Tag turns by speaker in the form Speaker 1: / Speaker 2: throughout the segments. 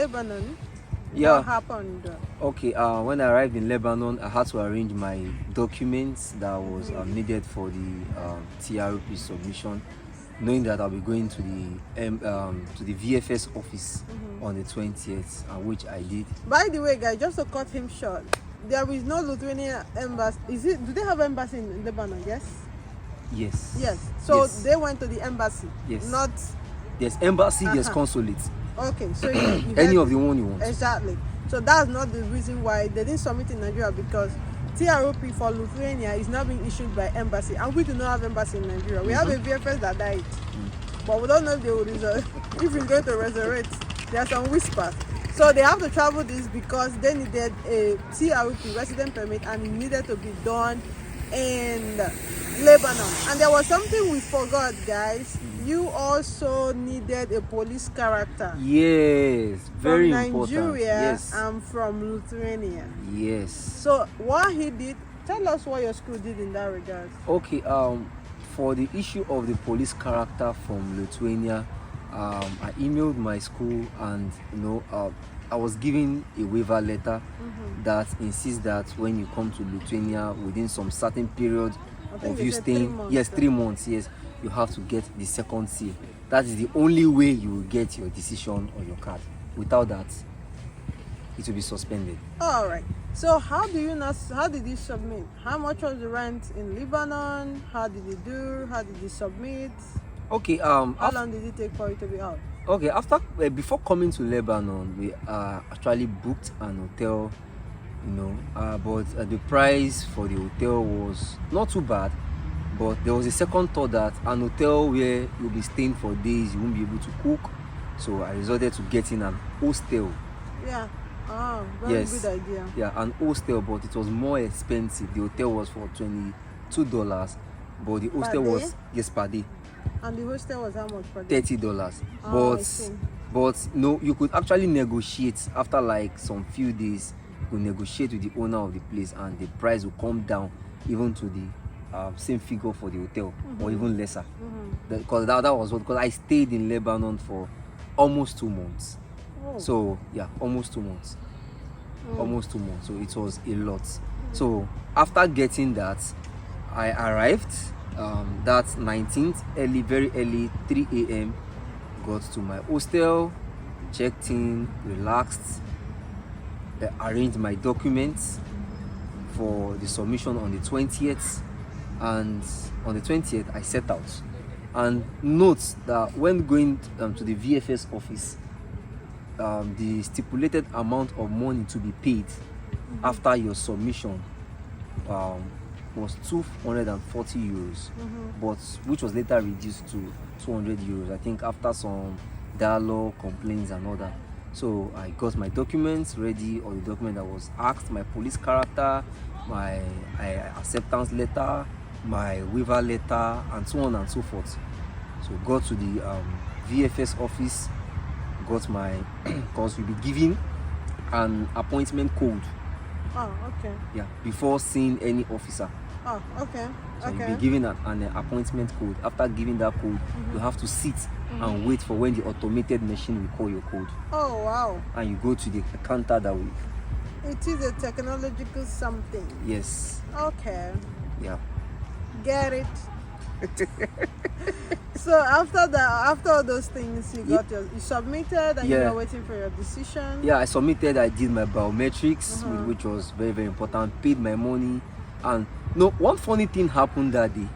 Speaker 1: Lebanon. What
Speaker 2: Yeah.
Speaker 1: happened?
Speaker 2: Okay. When I arrived in Lebanon, I had to arrange my documents that was needed for the TRP submission, knowing that I'll be going to the VFS office on the 20th, which I did.
Speaker 1: By the way, guys, just to cut him short, there is no Lithuanian embassy. Is it? Do they have embassy in Lebanon? Yes.
Speaker 2: Yes.
Speaker 1: Yes. So
Speaker 2: Yes.
Speaker 1: they went to the embassy.
Speaker 2: Yes.
Speaker 1: Not.
Speaker 2: There's embassy. There's consulate.
Speaker 1: Okay. So you
Speaker 2: Any
Speaker 1: heard
Speaker 2: of the one you want.
Speaker 1: exactly. So that's not the reason why they didn't submit in Nigeria, because TROP for Lithuania is not being issued by embassy, and we do not have embassy in Nigeria. We have a VFS that died, but we don't know if they will if it's going to resurrect. There are some whispers. So they have to travel this because they needed a TROP resident permit, and it needed to be done in Lebanon. And there was something we forgot, guys. You also needed a police character.
Speaker 2: Yes, very
Speaker 1: from
Speaker 2: important.
Speaker 1: Nigeria
Speaker 2: Yes.
Speaker 1: and from Lithuania.
Speaker 2: Yes.
Speaker 1: So what he did, tell us what your school did in that regard.
Speaker 2: Okay. For the issue of the police character from Lithuania, I emailed my school, and I was given a waiver letter that insists that when you come to Lithuania within some certain period
Speaker 1: think
Speaker 2: of
Speaker 1: they
Speaker 2: you
Speaker 1: said
Speaker 2: staying,
Speaker 1: 3 months,
Speaker 2: yes,
Speaker 1: yeah.
Speaker 2: 3 months, yes, you have to get the second seal. That is the only way you will get your decision or your card. Without that, it will be suspended.
Speaker 1: All right. So how did you submit? How much was the rent in Lebanon? How did you do? How did you submit?
Speaker 2: Okay.
Speaker 1: How long did it take for you to be out?
Speaker 2: Okay, before coming to Lebanon, we actually booked an hotel, but the price for the hotel was not too bad. But there was a second thought that an hotel where you'll be staying for days, you won't be able to cook. So I resorted to getting an hostel.
Speaker 1: Yeah. Oh, very
Speaker 2: Yes.
Speaker 1: good idea.
Speaker 2: Yeah, an hostel, but it was more expensive. The hotel was for $22, but the hostel
Speaker 1: day?
Speaker 2: was, yes, per day,
Speaker 1: And the hostel was how much per day?
Speaker 2: $30.
Speaker 1: Oh, I see.
Speaker 2: But no, you could actually negotiate after like some few days. You could negotiate with the owner of the place, and the price will come down even to the same figure for the hotel, or even lesser. Because because I stayed in Lebanon for almost 2 months.
Speaker 1: Oh.
Speaker 2: So yeah, almost 2 months. Almost 2 months. So it was a lot. So after getting that, I arrived that 19th very early, 3 a.m. Got to my hostel, checked in, relaxed, arranged my documents for the submission on the 20th, and on the 20th I set out. And note that when going to the VFS office, the stipulated amount of money to be paid after your submission was 240 euros, but which was later reduced to 200 euros, I think, after some dialogue, complaints and all that. So I got my documents ready, or the document that was asked, my police character, my acceptance letter, my waiver letter, and so on and so forth. So got to the VFS office, got my because we'll be given an appointment code,
Speaker 1: Oh, okay.
Speaker 2: yeah, before seeing any officer.
Speaker 1: Oh, okay.
Speaker 2: So
Speaker 1: Okay.
Speaker 2: you'll be given an appointment code. After giving that code, you have to sit and wait for when the automated machine will call your code,
Speaker 1: Oh, wow.
Speaker 2: and you go to the counter that will.
Speaker 1: It is a technological something.
Speaker 2: Yes.
Speaker 1: Okay.
Speaker 2: Yeah.
Speaker 1: Get it. So after all those things, you submitted, and you
Speaker 2: Yeah.
Speaker 1: were waiting for your decision.
Speaker 2: Yeah, I submitted. I did my biometrics, which was very, very important. Paid my money, and one funny thing happened that day.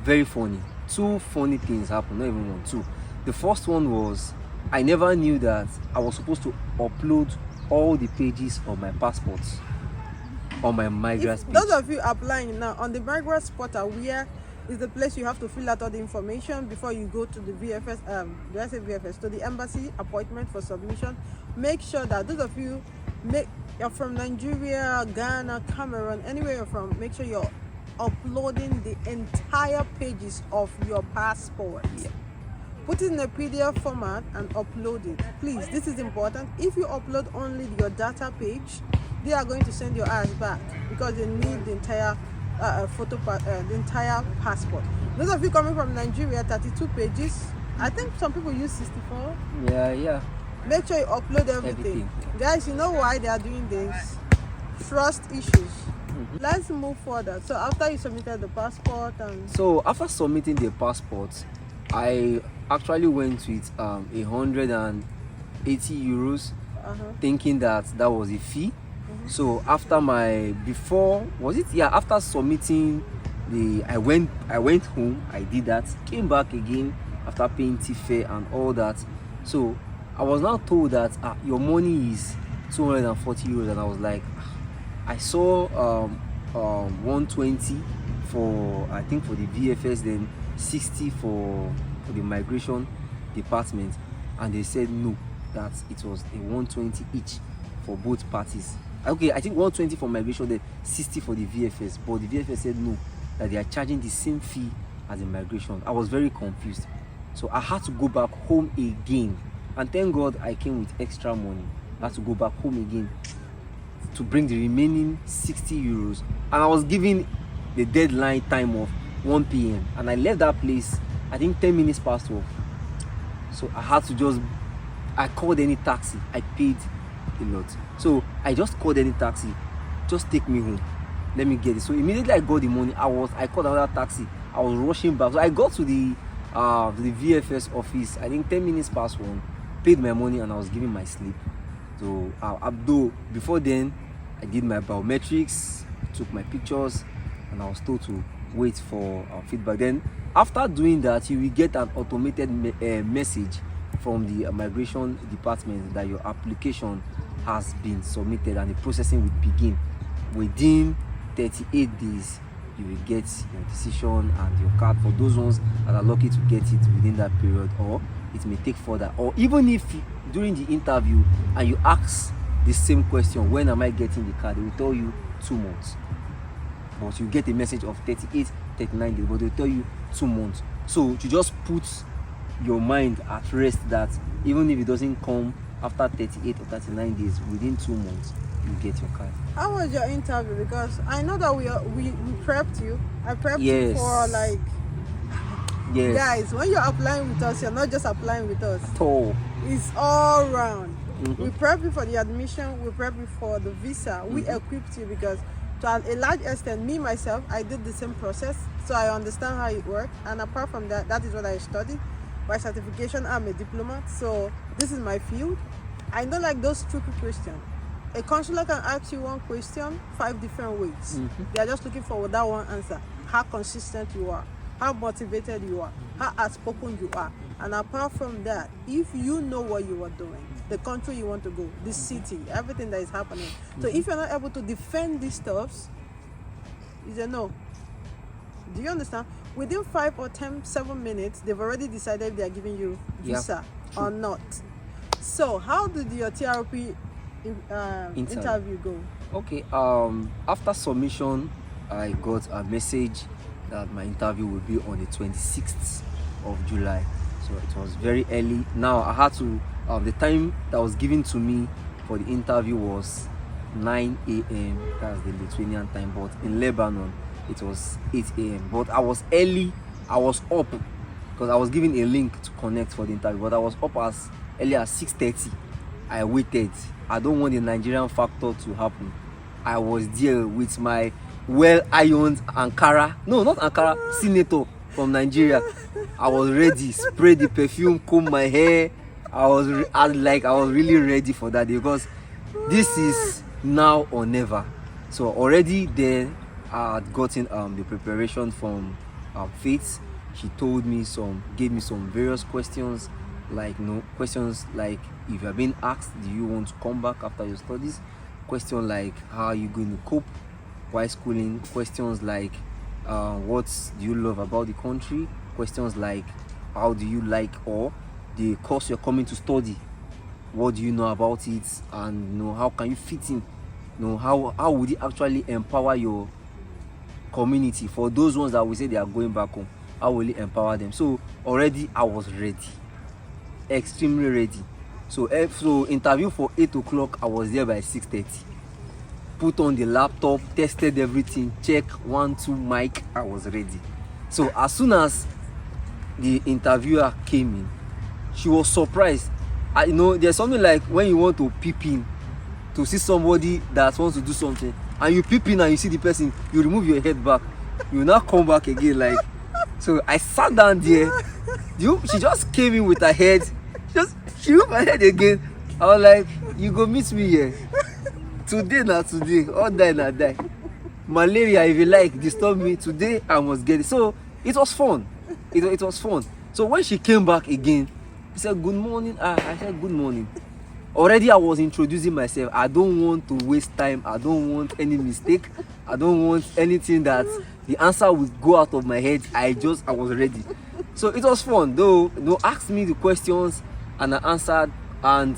Speaker 2: Very funny. Two funny things happened. Not even one, two. The first one was I never knew that I was supposed to upload all the pages of my passport on my migrants page.
Speaker 1: Those of you applying now on the migrants portal, where is the place you have to fill out all the information before you go to the VFS, to the embassy appointment for submission. Make sure that those of you you're from Nigeria, Ghana, Cameroon, anywhere you're from, make sure you're uploading the entire pages of your passport.
Speaker 2: Yeah.
Speaker 1: Put it in a PDF format and upload it. Please, this is important. If you upload only your data page, they are going to send your ass back because they need the entire the entire passport. Those of you coming from Nigeria, 32 pages. I think some people use 64.
Speaker 2: Yeah.
Speaker 1: Make sure you upload everything. Guys, you know why they are doing this? Trust issues. Let's move further. So after you submitted the passport and
Speaker 2: So after submitting the passport, I actually went with 180 euros, thinking that was a fee. So after after submitting I went home, I did that, came back again after paying fare and all that. So I was now told that your money is 240 euros, and I was like, I saw 120 for, I think, for the VFS, then 60 for the migration department, and they said no, that it was a 120 each for both parties. Okay, I think 120 for migration, then 60 for the VFS, but the VFS said no, that they are charging the same fee as the migration. I was very confused, so I had to go back home again, and thank God I came with extra money. I had to go back home again to bring the remaining 60 euros, and I was given the deadline time of 1 p.m. and I left that place, I think, 10 minutes past 12. So I had to I called any taxi. I paid a lot, so I just called any taxi, just take me home, let me get it. So immediately I got the money, I called another taxi. I was rushing back, so I got to the VFS office, I think 10 minutes past 1, paid my money, and I was giving my slip. So though before then, I did my biometrics, took my pictures, and I was told to wait for feedback. Then after doing that, you will get an automated message from the migration department that your application has been submitted, and the processing will begin. Within 38 days, you will get your decision and your card, for those ones that are lucky to get it within that period, or it may take further. Or even if during the interview and you ask the same question, when am I getting the card, they will tell you 2 months, but you get a message of 38, 39 days, but they'll tell you 2 months. So you just put your mind at rest that even if it doesn't come after 38 or 39 days, within 2 months you get your card.
Speaker 1: how was your interview? Because I know that we prepped you. I prepped you for
Speaker 2: Yes.
Speaker 1: Guys, when you're applying with us, you're not just applying with us.
Speaker 2: At all.
Speaker 1: It's all round. We prep you for the admission, we prep you for the visa, we equipped you, because to a large extent, me myself, I did the same process, so I understand how it works. And apart from that, that is what I studied. By certification, I'm a diplomat, so this is my field. I don't like those stupid questions. A consular can ask you one question 5 different ways. They are just looking for that one answer. How consistent you are, how motivated you are, how outspoken you are. And apart from that, if you know what you are doing, the country you want to go, the city, everything that is happening. So if you're not able to defend these stuffs, it's a no. Do you understand? Within 5 or 7 minutes, they've already decided if they are giving you visa or not. So how did your TRP interview go?
Speaker 2: Okay, after submission, I got a message that my interview will be on the 26th of July. So it was very early. Now I had to, the time that was given to me for the interview was 9 a.m. That's the Lithuanian time, but in Lebanon it was 8 a.m. But I was early, I was up, because I was given a link to connect for the interview, but I was up as early as 6:30. I waited. I don't want the Nigerian factor to happen. I was there with my well-ironed Ankara, no, not Ankara, Senator from Nigeria. I was ready, sprayed the perfume, combed my hair. I was really ready for that day, because this is now or never. So already then I had gotten the preparation from Faith. She gave me some various questions, questions like, if you are being asked, do you want to come back after your studies? Question like, how are you going to cope while schooling? Questions like, what do you love about the country? Questions like, how do you like or the course you're coming to study? What do you know about it? And how can you fit in? How would it actually empower your community? For those ones that we say they are going back home, how will it empower them? So already I was ready, extremely ready. So interview for 8 o'clock, I was there by 6:30. Put on the laptop, tested everything, check 1, 2 mic, I was ready. So as soon as the interviewer came in, she was surprised there's something like when you want to peep in to see somebody that wants to do something, and you peep in and you see the person, you remove your head back, you will now come back again. Like, so I sat down there. She just came in with her head. She moved her head again. I was like, you go meet me here. Today, all die na die. Malaria, if you like, disturb me. Today, I must get it. So, it was fun. It was fun. So, when she came back again, she said, good morning. I said, good morning. Already, I was introducing myself. I don't want to waste time. I don't want any mistake. I don't want anything that the answer would go out of my head. I was ready. So, it was fun. Though, asked me the questions and I answered. And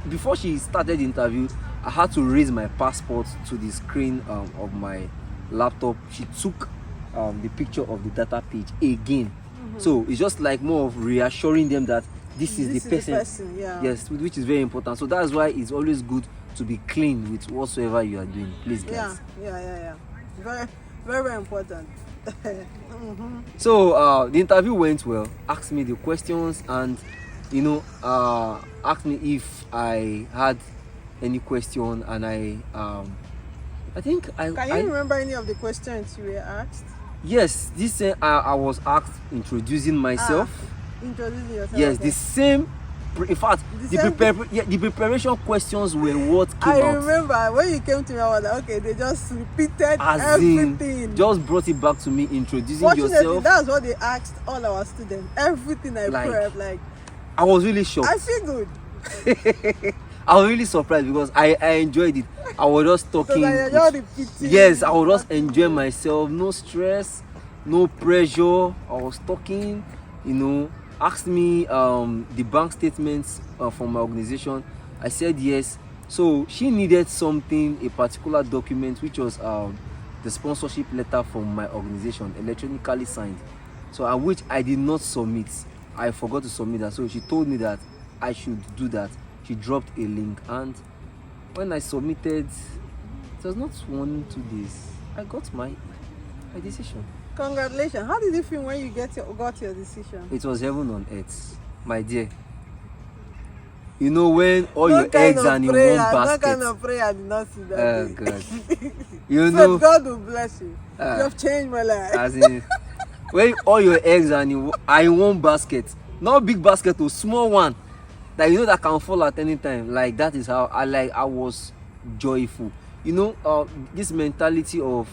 Speaker 2: before she started the interview, I had to raise my passport to the screen of my laptop. She took the picture of the data page again. So it's just like more of reassuring them that this is the person.
Speaker 1: Yeah.
Speaker 2: Yes, which is very important. So that's why it's always good to be clean with whatsoever you are doing. Please, guys.
Speaker 1: Yeah. Very, very, very important.
Speaker 2: So the interview went well. Asked me the questions and asked me if I had any question, and I think I.
Speaker 1: Can you remember any of the questions you were asked?
Speaker 2: Yes, this I was asked introducing myself.
Speaker 1: Introducing yourself.
Speaker 2: Yes,
Speaker 1: okay.
Speaker 2: the same. In fact, the preparation questions were what came out.
Speaker 1: I remember when you came to me, I was like, okay, they just repeated
Speaker 2: As
Speaker 1: everything.
Speaker 2: Just brought it back to me, introducing
Speaker 1: Fortunately,
Speaker 2: yourself.
Speaker 1: that's what they asked all our students. Everything I prepped, like.
Speaker 2: I was really shocked.
Speaker 1: I feel good.
Speaker 2: I was really surprised because I enjoyed it. I was just talking. Yes, I was just enjoying myself. No stress, no pressure. I was talking, asked me the bank statements from my organization. I said yes. So she needed something, a particular document, which was the sponsorship letter from my organization, electronically signed. So which I did not submit. I forgot to submit that. So she told me that I should do that. She dropped a link, and when I submitted, it was not 1 2 days. I got my decision.
Speaker 1: Congratulations. How did you feel when you got your decision?
Speaker 2: It was heaven on earth, my dear. When all your eggs are in one basket.
Speaker 1: That kind of prayer I did not see that.
Speaker 2: Oh God.
Speaker 1: God will bless you. You have changed my life.
Speaker 2: As in, when all your eggs are in one basket, not big basket, a small one, that can fall at any time. Like, that is how I was joyful. This mentality of,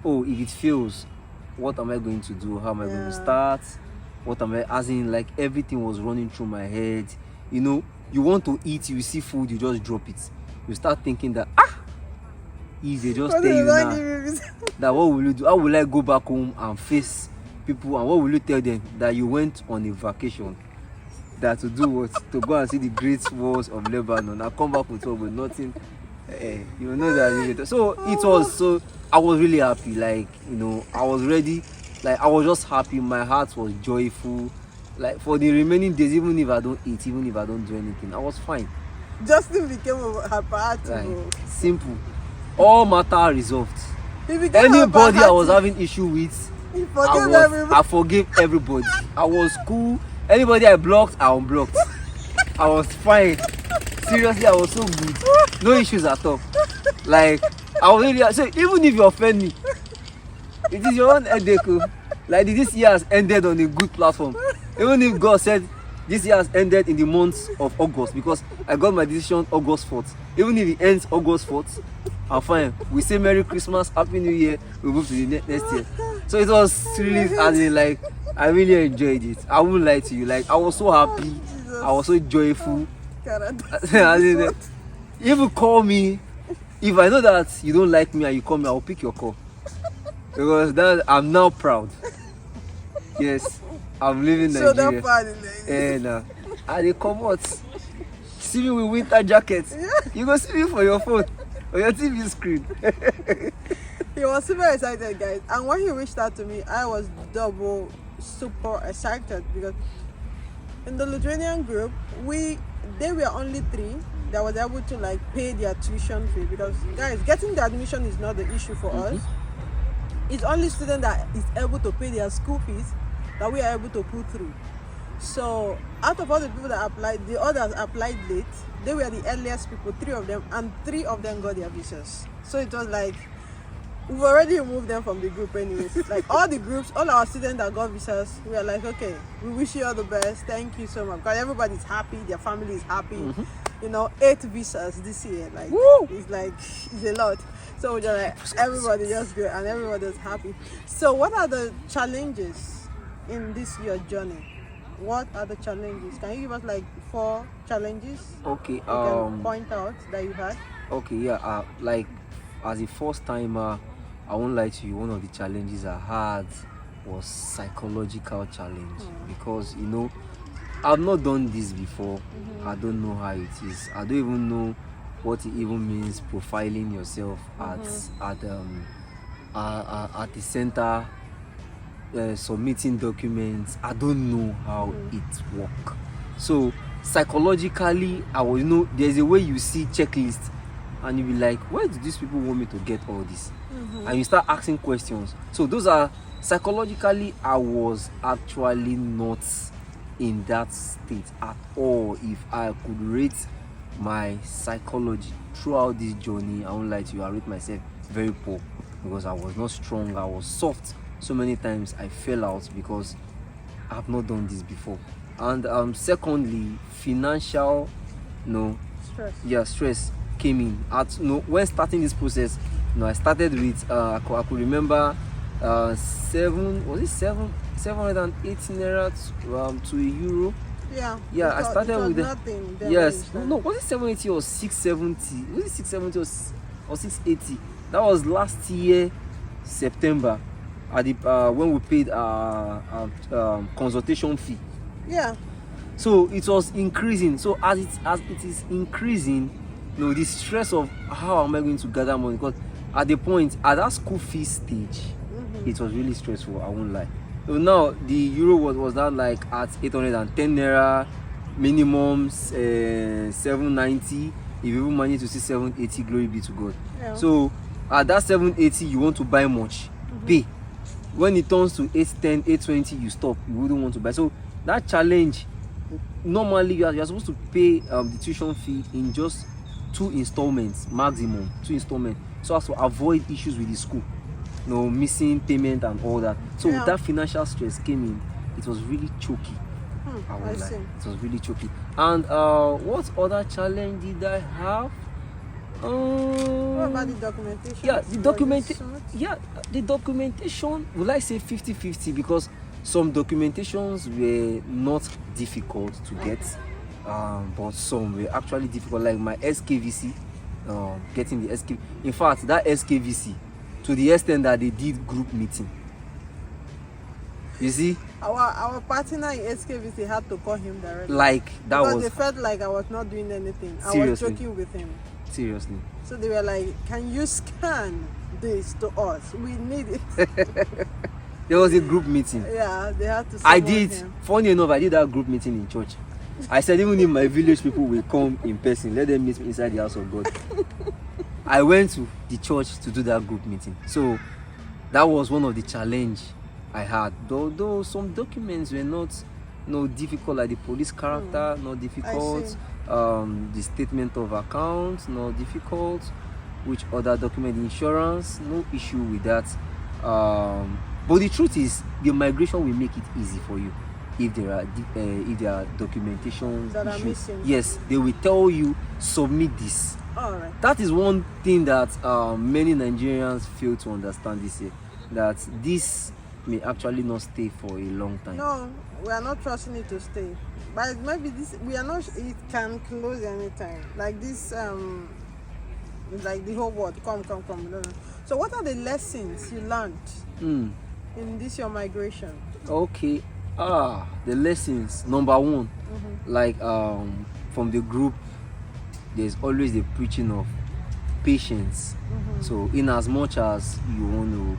Speaker 2: if it fails, what am I going to do? How am I going to start? What am I, as in, like, everything was running through my head. You want to eat, you see food, you just drop it. You start thinking that, if they just tell you now, that what will you do? How will I go back home and face people, and what will you tell them? That you went on a vacation, that to do what? To go and see the great walls of Lebanon and come back with nothing. You know that. So it was, so I was really happy. Like, I was ready. Like, I was just happy. My heart was joyful. Like, for the remaining days, even if I don't eat, even if I don't do anything, I was fine.
Speaker 1: Justin became a party.
Speaker 2: Like, simple. All matter resolved. Anybody I was having issue with, I forgave everybody. I was cool. Anybody I blocked, I unblocked. I was fine. Seriously, I was so good. No issues at all. Like, I was really, so even if you offend me, it is your own headache. Like, this year has ended on a good platform. Even if God said this year has ended in the month of August, because I got my decision August 4th. Even if it ends August 4th, I'm fine. We say Merry Christmas, Happy New Year, we move to the next year. So it was really, as in, like, I really enjoyed it. I won't lie to you. Like, I was so happy. I was so joyful. If you call me, if I know that you don't like me and you call me, I'll pick your call. Because that I'm now proud. Yes, I'm living Nigeria.
Speaker 1: So that part
Speaker 2: and they come out. See me with winter jacket. You go see me for your phone or your TV screen.
Speaker 1: He was super excited, guys. And when he reached out to me, I was double super excited, because in the Lithuanian group, they were only 3 that was able to, like, pay their tuition fee. Because, guys, getting the admission is not the issue for us. It's only students that is able to pay their school fees that we are able to put through. So out of all the people that applied, the others applied late. They were the earliest people, 3 of them, and 3 of them got their visas. So it was like we've already removed them from the group anyways. Like all the groups, all our students that got visas, we are like, okay, we wish you all the best. Thank you so much. Because everybody's happy, their family is happy. You know, 8 visas this year. Like
Speaker 2: Woo!
Speaker 1: it's a lot. So we're just like everybody just good and everybody's happy. So what are the challenges in this your journey? What are the challenges? Can you give us like 4 challenges
Speaker 2: Okay.
Speaker 1: you can point out that you had?
Speaker 2: Okay. Yeah. Like as a first timer, I won't lie to you. One of the challenges I had was psychological challenge because I've not done this before. I don't know how it is. I don't even know what it even means profiling yourself at the center, submitting documents. I don't know how it works. So psychologically, I was there's a way you see checklist and you be like, where do these people want me to get all this? And you start asking questions. So those are psychologically, I was actually not in that state at all. If I could rate my psychology throughout this journey, I won't lie to you, I rate myself very poor because I was not strong. I was soft. So many times I fell out because I've not done this before. And secondly, financial stress came in when starting this process. I started with I could remember 780 naira to €1. I started with
Speaker 1: nothing.
Speaker 2: Yes, no, was it 780 or 670? Was it 670 or 680? That was last year September at the when we paid consultation fee.
Speaker 1: Yeah.
Speaker 2: So it was increasing. So as it is increasing, the stress of how am I going to gather money, because at that school fee stage, it was really stressful, I won't lie. So now the euro was now like at 810 naira, minimum 790. If you even manage to see 780, glory be to God.
Speaker 1: Yeah.
Speaker 2: So at that 780, you want to buy much, pay. When it turns to 810, 820, you stop. You wouldn't want to buy. So that challenge, normally you are supposed to pay the tuition fee in just 2 installments, maximum 2 installments, so as to avoid issues with the school, missing payment and all that. So that financial stress came in. It was really choky.
Speaker 1: I see.
Speaker 2: It was really choky. And what other challenge did I have?
Speaker 1: What about the documentation?
Speaker 2: Yeah, the documentation, will I say 50-50, because some documentations were not difficult to get, but some were actually difficult, like my SKVC, getting the SK. In fact, that SKVC, to the extent that they did group meeting. You see?
Speaker 1: Our partner in SKVC had to call him directly.
Speaker 2: Like, that
Speaker 1: because
Speaker 2: was...
Speaker 1: they felt like I was not doing anything.
Speaker 2: Seriously?
Speaker 1: I was joking with him.
Speaker 2: Seriously.
Speaker 1: So they were like, can you scan this to us? We need it.
Speaker 2: There was a group meeting.
Speaker 1: Yeah, they had to
Speaker 2: I did.
Speaker 1: him.
Speaker 2: Funny enough, I did that group meeting in church. I said, even if my village people will come in person, let them meet me inside the house of God. I went to the church to do that group meeting. So that was one of the challenge I had. Though some documents were not difficult, like the police character, not difficult. The statement of account, not difficult. Which other document? Insurance, no issue with that. But the truth is, the migration will make it easy for you if there are documentation
Speaker 1: that
Speaker 2: issues.
Speaker 1: are missing.
Speaker 2: Yes, they will tell you submit this.
Speaker 1: All right.
Speaker 2: That is one thing that many Nigerians fail to understand this year, that this may actually not stay for a long time.
Speaker 1: No, we are not trusting it to stay. But maybe we are not. It can close anytime. Like this, like the whole world come. So what are the lessons you learned in this your migration?
Speaker 2: Okay. The lessons. Number one, like from the group, there's always the preaching of patience. So in as much as you want to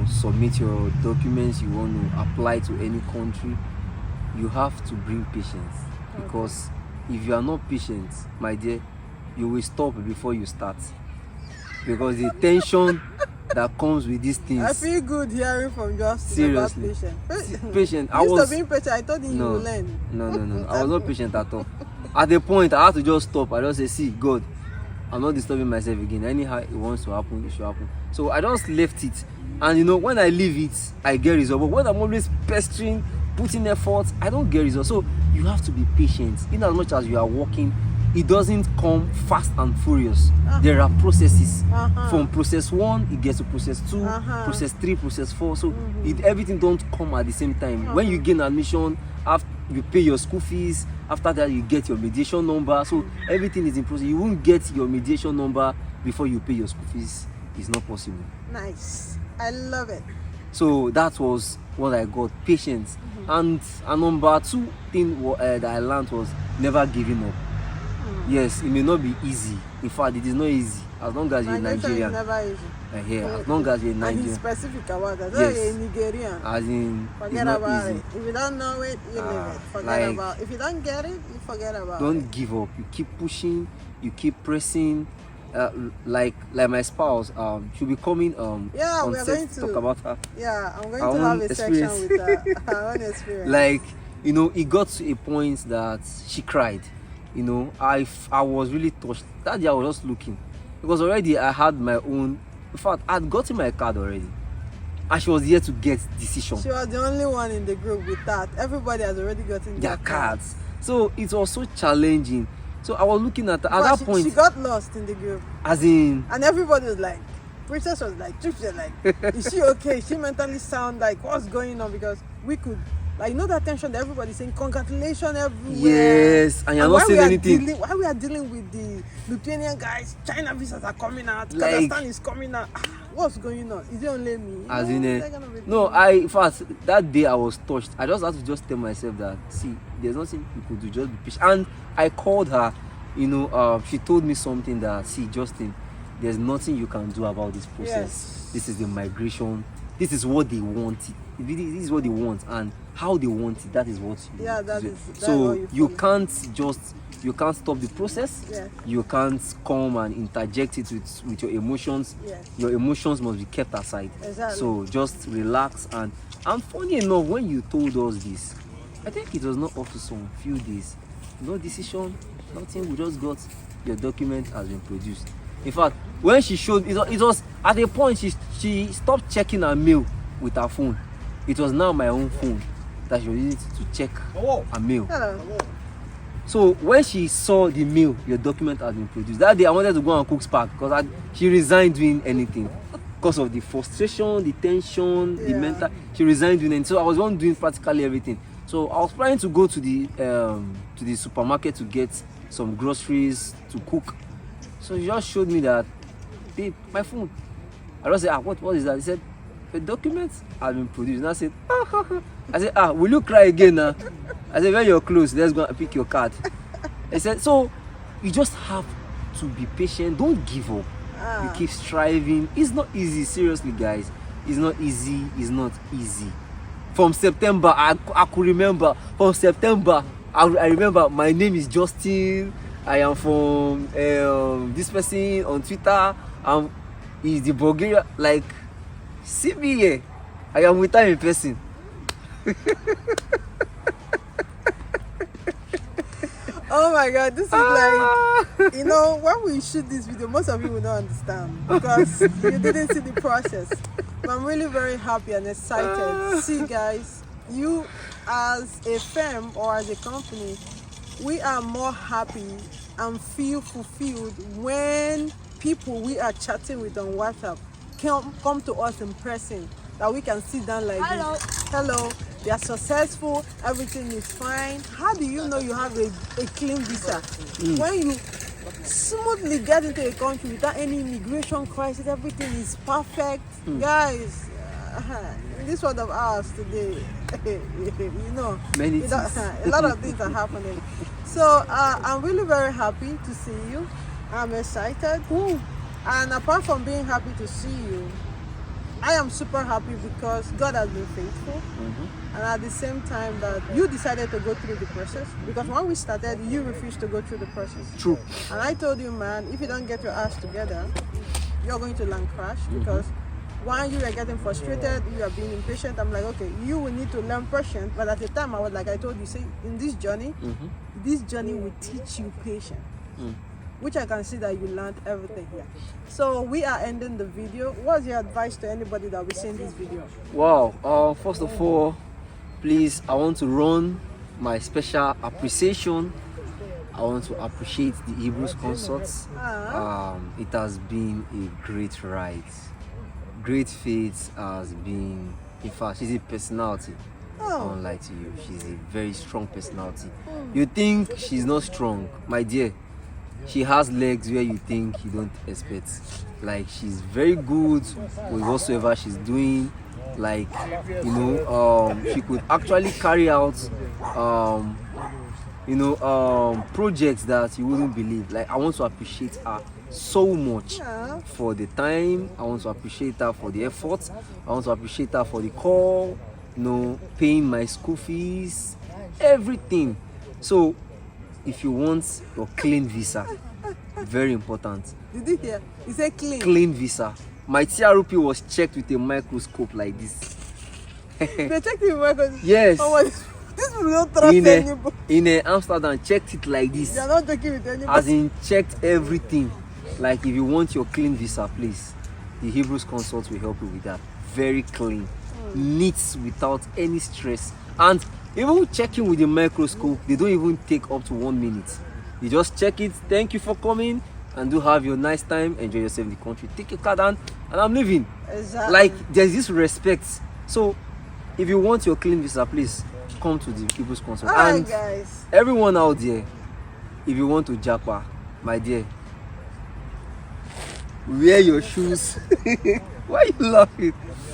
Speaker 2: submit your documents, you want to apply to any country, you have to bring patience. Because if you are not patient, my dear, you will stop before you start. Because the that comes with these things.
Speaker 1: I feel good hearing from Justin
Speaker 2: Seriously.
Speaker 1: about patient.
Speaker 2: Patient.
Speaker 1: Instead of being patient, I told him you
Speaker 2: no,
Speaker 1: will learn.
Speaker 2: no. I was not patient at all. At the point, I had to just stop. I just say, see, God, I'm not disturbing myself again. Anyhow it wants to happen, it should happen. So I just left it. And you know, when I leave it, I get results. But when I'm always pestering, putting effort, I don't get results. So you have to be patient. In as much as you are working, it doesn't come fast and furious. There are processes. From process 1, it gets to process 2, process 3, process 4. So everything don't come at the same time. When you gain admission, after you pay your school fees, after that you get your mediation number. So everything is in process. You won't get your mediation number before you pay your school fees. It's not possible.
Speaker 1: Nice. I love it.
Speaker 2: So that was what I got, patience. And number 2 thing that I learned was never giving up. Yes, it may not be easy. In fact, it is not easy. As long as you're Nigerian.
Speaker 1: Never easy.
Speaker 2: Yeah, as long as you're Nigerian.
Speaker 1: And he's specific about that.
Speaker 2: Yes.
Speaker 1: You're Nigerian.
Speaker 2: As in,
Speaker 1: Forget
Speaker 2: it's not
Speaker 1: about
Speaker 2: easy.
Speaker 1: it. If you don't know it, you leave it. Forget
Speaker 2: like,
Speaker 1: about it. If you don't get it, you forget about it.
Speaker 2: Don't give up. You keep pushing. You keep pressing. Like my spouse, she'll be coming
Speaker 1: yeah,
Speaker 2: on
Speaker 1: we are
Speaker 2: set
Speaker 1: going
Speaker 2: to
Speaker 1: to
Speaker 2: talk about her.
Speaker 1: Yeah, I'm going
Speaker 2: our
Speaker 1: to have
Speaker 2: own
Speaker 1: a
Speaker 2: experience.
Speaker 1: section with our own experience.
Speaker 2: Like, you know, it got to a point that she cried. You know, I was really touched. That day I was just looking, because already I had my own. In fact, I'd gotten my card already, and she was here to get decision.
Speaker 1: She was the only one in the group with that. Everybody has already gotten
Speaker 2: their
Speaker 1: their
Speaker 2: cards. So it was so challenging. So I was looking at her. At
Speaker 1: But
Speaker 2: that point,
Speaker 1: she got lost in the group,
Speaker 2: as in,
Speaker 1: and everybody was like, Princess was like, Chief was like, is she okay? She mentally sound like, what's going on? Because we could, like, you know that tension that everybody's saying, congratulations everywhere.
Speaker 2: yes, and you're not saying anything.
Speaker 1: Why we are dealing with the Lithuanian guys, China visas are coming out,
Speaker 2: Like,
Speaker 1: Kazakhstan is coming out. What's going on? Is it only me?
Speaker 2: As
Speaker 1: No,
Speaker 2: in,
Speaker 1: they're gonna be
Speaker 2: no,
Speaker 1: doing
Speaker 2: in fact, that day I was touched. I just had to just tell myself that, see, there's nothing you could do, just be patient. And I called her, you know, she told me something that, see, Justin, there's nothing you can do about this process.
Speaker 1: Yes.
Speaker 2: This is the migration. This is what they want. This is what they want, and how they want it. That is what you
Speaker 1: Yeah,
Speaker 2: need to
Speaker 1: that
Speaker 2: do.
Speaker 1: is- that's
Speaker 2: So
Speaker 1: what
Speaker 2: you
Speaker 1: feel.
Speaker 2: can't stop the process.
Speaker 1: Yes.
Speaker 2: You can't come and interject it with your emotions.
Speaker 1: Yes.
Speaker 2: Your emotions must be kept aside.
Speaker 1: Exactly.
Speaker 2: So just relax. And funny enough, when you told us this, I think it was not up to some few days. No decision, nothing. We just got your document has been produced. In fact, when she showed it was at a point she stopped checking her mail with her phone. It was now my own phone that she was using to check her mail.
Speaker 1: Hello.
Speaker 2: So when she saw the mail, your document has been produced. That day I wanted to go and cook spark because she resigned doing anything because of the frustration, the tension, the
Speaker 1: Yeah.
Speaker 2: mental. She resigned doing anything. So I was one doing practically everything. So I was planning to go to the supermarket to get some groceries to cook. So he just showed me that, babe, my phone. I just said, what is that? He said, the document has been produced. And I said, I said, will you cry again now? I said, when you're close, let's go and pick your card. He said, so you just have to be patient. Don't give up. You keep striving. It's not easy, seriously, guys. It's not easy. It's not easy. From September, I could remember. From September, I remember my name is Justin. I am from this person on Twitter. Is the Bulgaria, like, see me here. I am with her in person.
Speaker 1: Oh my God, this is like, you know, when we shoot this video, most of you will not understand because you didn't see the process. But I'm really very happy and excited. See, guys, you as a firm or as a company, we are more happy and feel fulfilled when people we are chatting with on WhatsApp come to us in person, that we can sit down like this. Hello, they are successful, everything is fine. How do you know you have a clean visa? When you smoothly get into a country without any immigration crisis, everything is perfect. Guys, in this world of ours today, you know,
Speaker 2: Many
Speaker 1: a lot of things are happening. So I'm really very happy to see you. I'm excited. And apart from being happy to see you, I am super happy because God has been faithful. And at the same time that you decided to go through the process, because when we started, you refused to go through the process.
Speaker 2: True.
Speaker 1: And I told you, man, if you don't get your ass together, you're going to land crash because When you are getting frustrated, you are being impatient, I'm like, okay, you will need to learn patience. But at the time, I was like, I told you, say, in this journey will teach you patience. Which I can see that you learned everything here. So we are ending the video. What's your advice to anybody that will be seeing this video?
Speaker 2: Wow. First of all, please, I want to run my special appreciation. I want to appreciate the Hebrews Consorts. It has been a great ride. Great Faith has been, in fact, she's a personality. I won't lie to you. She's a very strong personality. You think she's not strong, my dear. She has legs where you think you don't expect. Like, she's very good with whatsoever she's doing. Like, you know, she could actually carry out projects that you wouldn't believe. Like, I want to appreciate her so much for the time. I want to appreciate her for the effort. I want to appreciate her for the call, paying my school fees, everything. So if you want your clean visa, very important.
Speaker 1: Did you hear? You said clean.
Speaker 2: Clean visa. My TROP was checked with a microscope like this.
Speaker 1: They checked it with a microscope?
Speaker 2: Yes.
Speaker 1: Oh, this will not trust anybody.
Speaker 2: In Amsterdam, checked it like this.
Speaker 1: They are not checking with anybody.
Speaker 2: As in, checked everything. Like, if you want your clean visa, please, the Hebrews Consult will help you with that. Very clean, neat, without any stress. And even checking with the microscope, they don't even take up to 1 minute. You just check it. Thank you for coming, and do have your nice time. Enjoy yourself in the country. Take your card and I'm leaving.
Speaker 1: Exactly.
Speaker 2: Like, there's this respect. So if you want your clean visa, please come to the Hebrews Consult.
Speaker 1: Alright,
Speaker 2: And
Speaker 1: guys,
Speaker 2: everyone out there, if you want to japa, my dear, wear your shoes. Why are you laughing?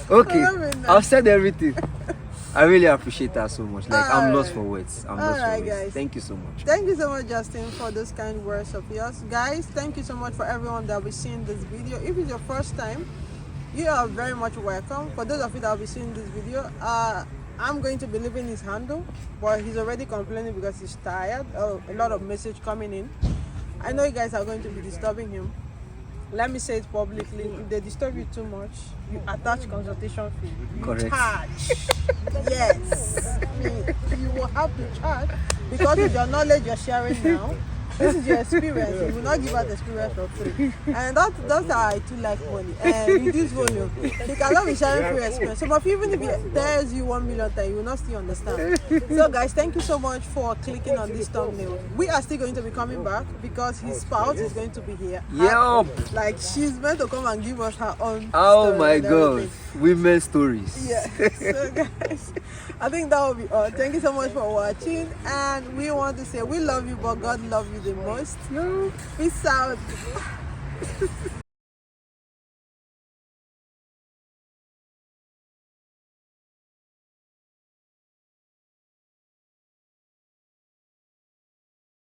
Speaker 2: Okay, I've said everything. I really appreciate that so much. Like, I'm lost for words. I'm lost for words.
Speaker 1: Guys.
Speaker 2: Thank you so much.
Speaker 1: Thank you so much, Justin, for those kind words of yours. Guys, thank you so much for everyone that will be seeing this video. If it's your first time, you are very much welcome. For those of you that will be seeing this video, I'm going to be leaving his handle, but he's already complaining because he's tired. A lot of message coming in. I know you guys are going to be disturbing him. Let me say it publicly. If they disturb you too much, you attach consultation fee. You
Speaker 2: Correct.
Speaker 1: charge. Yes. You will have to charge because with your knowledge you're sharing now, this is your experience. You will not give out experience for free. And that's how I too like money. And with this volume, you cannot be sharing free experience. So but even if it tells you 1 million times, you will not still understand. So guys, thank you so much for clicking on this thumbnail. We are still going to be coming back because his spouse is going to be here.
Speaker 2: Yup.
Speaker 1: Like, she's meant to come and give us her own
Speaker 2: Oh
Speaker 1: story
Speaker 2: my
Speaker 1: and
Speaker 2: God.
Speaker 1: everything.
Speaker 2: Women's stories.
Speaker 1: Yeah. So guys, I think that will be all. Thank you so much for watching, and we want to say we love you, but God love you the most. Peace out.